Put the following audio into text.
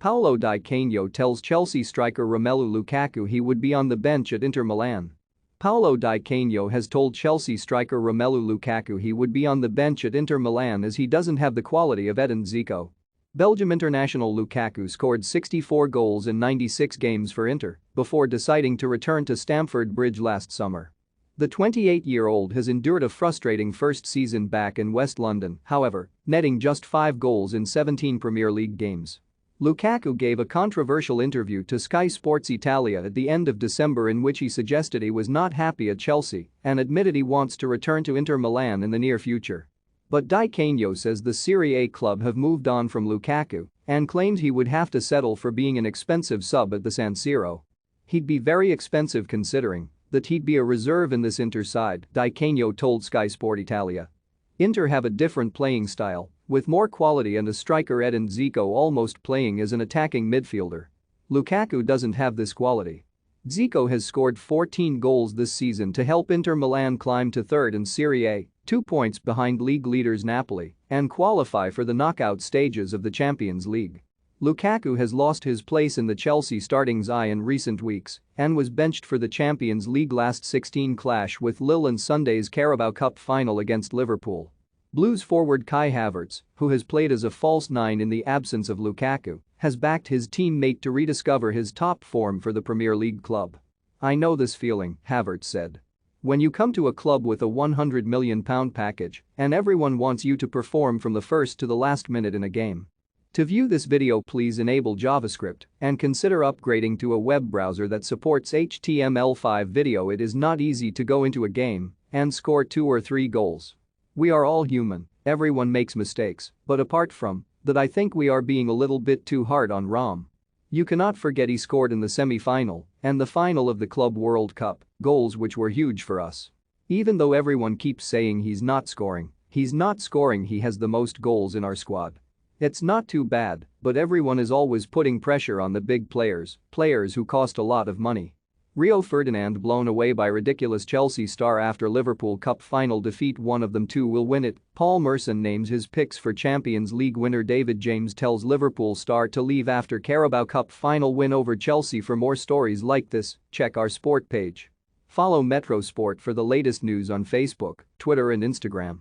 Paolo Di Canio tells Chelsea striker Romelu Lukaku he would be on the bench at Inter Milan. Paolo Di Canio has told Chelsea striker Romelu Lukaku he would be on the bench at Inter Milan as he doesn't have the quality of Edin Dzeko. Belgium international Lukaku scored 64 goals in 96 games for Inter before deciding to return to Stamford Bridge last summer. The 28-year-old has endured a frustrating first season back in West London, however, netting just 5 goals in 17 Premier League games. Lukaku gave a controversial interview to Sky Sports Italia at the end of December in which he suggested he was not happy at Chelsea and admitted he wants to return to Inter Milan in the near future. But Di Canio says the Serie A club have moved on from Lukaku and claimed he would have to settle for being an expensive sub at the San Siro. He'd be very expensive considering that he'd be a reserve in this Inter side, Di Canio told Sky Sport Italia. Inter have a different playing style, with more quality and a striker Edin Dzeko almost playing as an attacking midfielder. Lukaku doesn't have this quality. Dzeko has scored 14 goals this season to help Inter Milan climb to third in Serie A, 2 points behind league leaders Napoli, and qualify for the knockout stages of the Champions League. Lukaku has lost his place in the Chelsea starting's eye in recent weeks and was benched for the Champions League last 16 clash with Lille and Sunday's Carabao Cup final against Liverpool. Blues forward Kai Havertz, who has played as a false nine in the absence of Lukaku, has backed his teammate to rediscover his top form for the Premier League club. "I know this feeling," Havertz said. "When you come to a club with a £100 million package and everyone wants you to perform from the first to the last minute in a game." To view this video, please enable JavaScript and consider upgrading to a web browser that supports HTML5 video. It is not easy to go into a game and score 2 or 3 goals. We are all human, everyone makes mistakes, but apart from that I think we are being a little bit too hard on Rom. You cannot forget he scored in the semi-final and the final of the Club World Cup, goals which were huge for us. Even though everyone keeps saying he's not scoring, he has the most goals in our squad. It's not too bad, but everyone is always putting pressure on the big players who cost a lot of money." Rio Ferdinand blown away by ridiculous Chelsea star after Liverpool Cup final defeat. One of them two will win it. Paul Merson names his picks for Champions League winner. David James tells Liverpool star to leave after Carabao Cup final win over Chelsea. For more stories like this, check our sport page. Follow Metro Sport for the latest news on Facebook, Twitter and Instagram.